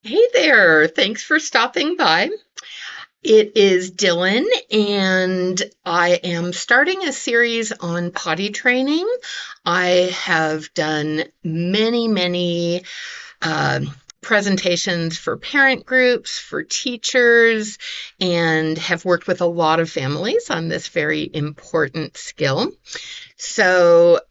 Hey there, thanks for stopping by. It is Dylan, and I am starting a series on potty training. I have done many presentations for parent groups, for teachers, and have worked with a lot of families on this very important skill. So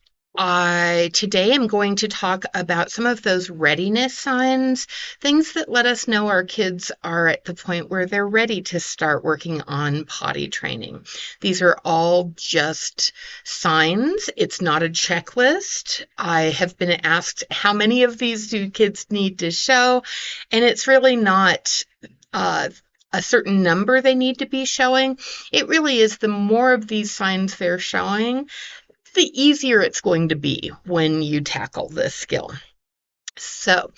I today am going to talk about some of those readiness signs, things that let us know our kids are at the point where they're ready to start working on potty training. These are all just signs. It's not a checklist. I have been asked how many of these do kids need to show, and it's really not uh, a certain number they need to be showing. It really is the more of these signs they're showing, the easier it's going to be when you tackle this skill. So,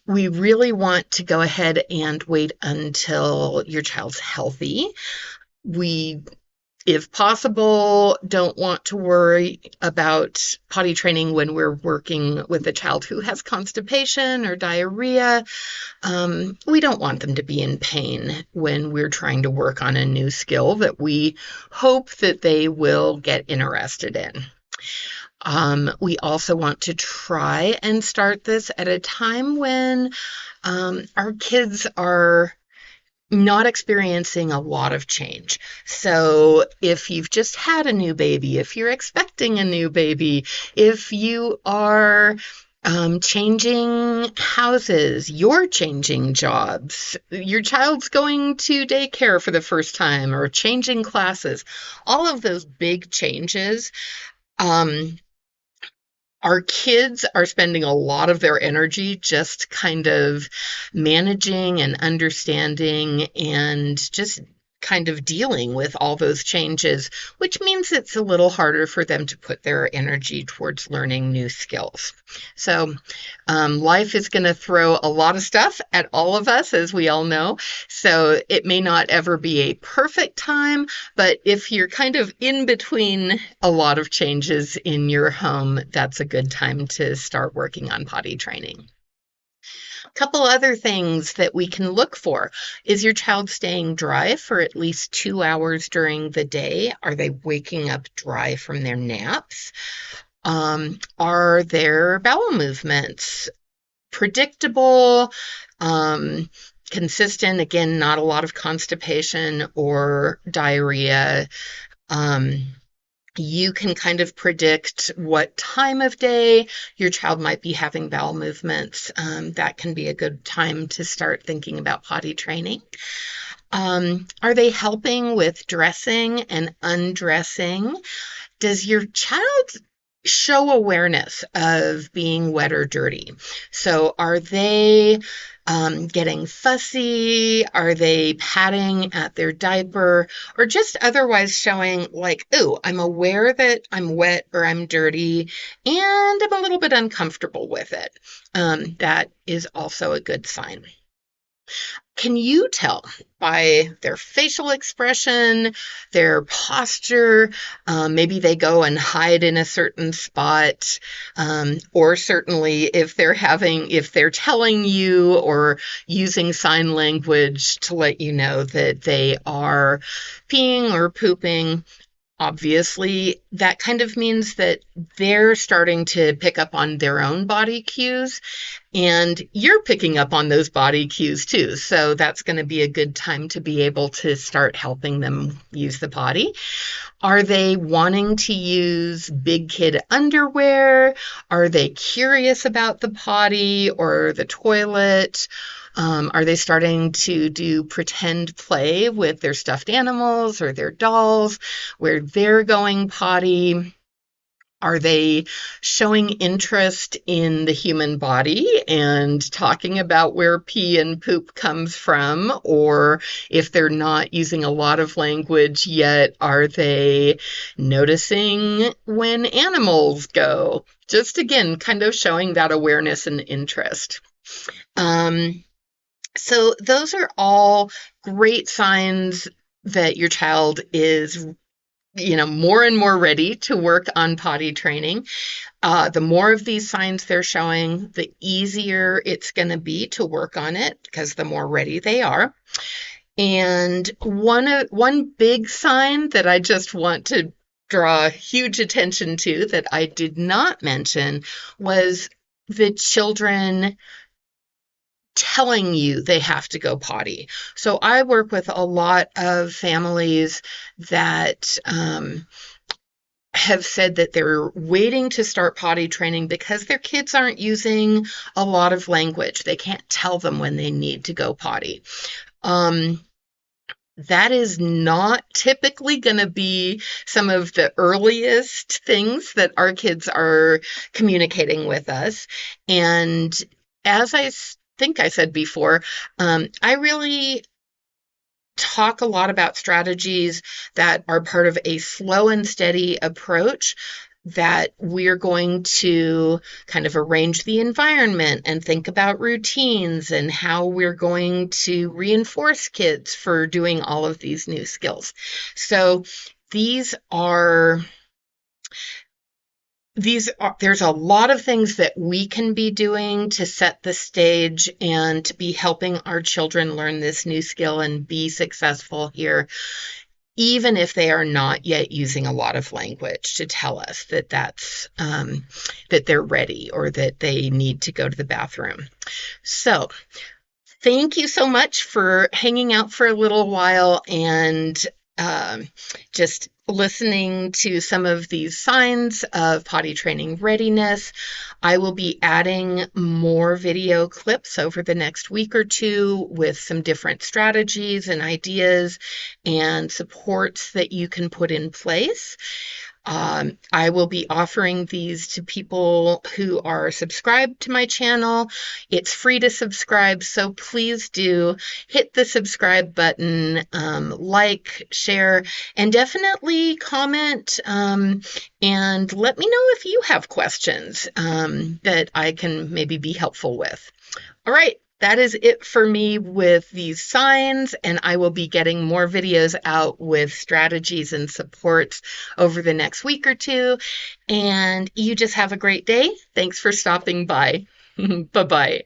we really want to go ahead and wait until your child's healthy. We, if possible, don't want to worry about potty training when we're working with a child who has constipation or diarrhea. We don't want them to be in pain when we're trying to work on a new skill that we hope that they will get interested in. We also want to try and start this at a time when our kids are not experiencing a lot of change. So if you've just had a new baby, if you're expecting a new baby, if you are changing houses, you're changing jobs, your child's going to daycare for the first time or changing classes, all of those big changes. Um, our kids are spending a lot of their energy just kind of managing and understanding and just kind of dealing with all those changes, which means it's a little harder for them to put their energy towards learning new skills. So, life is going to throw a lot of stuff at all of us, as we all know. So, it may not ever be a perfect time, but if you're kind of in between a lot of changes in your home, that's a good time to start working on potty training. A couple other things that we can look for. Is your child staying dry for at least 2 hours during the day? Are they waking up dry from their naps? Are their bowel movements predictable, consistent? Again, not a lot of constipation or diarrhea. Um, you can kind of predict what time of day your child might be having bowel movements. That can be a good time to start thinking about potty training. Are they helping with dressing and undressing? Does your child show awareness of being wet or dirty? So, are they getting fussy? Are they patting at their diaper or just otherwise showing, like, oh, I'm aware that I'm wet or I'm dirty and I'm a little bit uncomfortable with it? That is also a good sign. Can you tell by their facial expression, their posture? Maybe they go and hide in a certain spot, or certainly if they're telling you or using sign language to let you know that they are peeing or pooping. Obviously, that kind of means that they're starting to pick up on their own body cues, and you're picking up on those body cues too. So that's going to be a good time to be able to start helping them use the potty. Are they wanting to use big kid underwear? Are they curious about the potty or the toilet? Are they starting to do pretend play with their stuffed animals or their dolls where they're going potty? Are they showing interest in the human body and talking about where pee and poop comes from? Or if they're not using a lot of language yet, are they noticing when animals go? Just again, kind of showing that awareness and interest. Um, so those are all great signs that your child is more and more ready to work on potty training. The more of these signs they're showing, the easier it's going to be to work on it because the more ready they are. And one big sign that I just want to draw huge attention to that I did not mention was the children telling you they have to go potty. So I work with a lot of families that have said that they're waiting to start potty training because their kids aren't using a lot of language. They can't tell them when they need to go potty. That is not typically going to be some of the earliest things that our kids are communicating with us. And as I think I said before, I really talk a lot about strategies that are part of a slow and steady approach that we're going to kind of arrange the environment and think about routines and how we're going to reinforce kids for doing all of these new skills. So these are there's a lot of things that we can be doing to set the stage and to be helping our children learn this new skill and be successful here, even if they are not yet using a lot of language to tell us that they're ready or that they need to go to the bathroom. So thank you so much for hanging out for a little while and just listening to some of these signs of potty training readiness. I will be adding more video clips over the next week or two with some different strategies and ideas and supports that you can put in place. I will be offering these to people who are subscribed to my channel. It's free to subscribe, so please do hit the subscribe button, like, share, and definitely comment and let me know if you have questions that I can maybe be helpful with. All right. That is it for me with these signs, and I will be getting more videos out with strategies and supports over the next week or two. And you just have a great day. Thanks for stopping by. Bye-bye.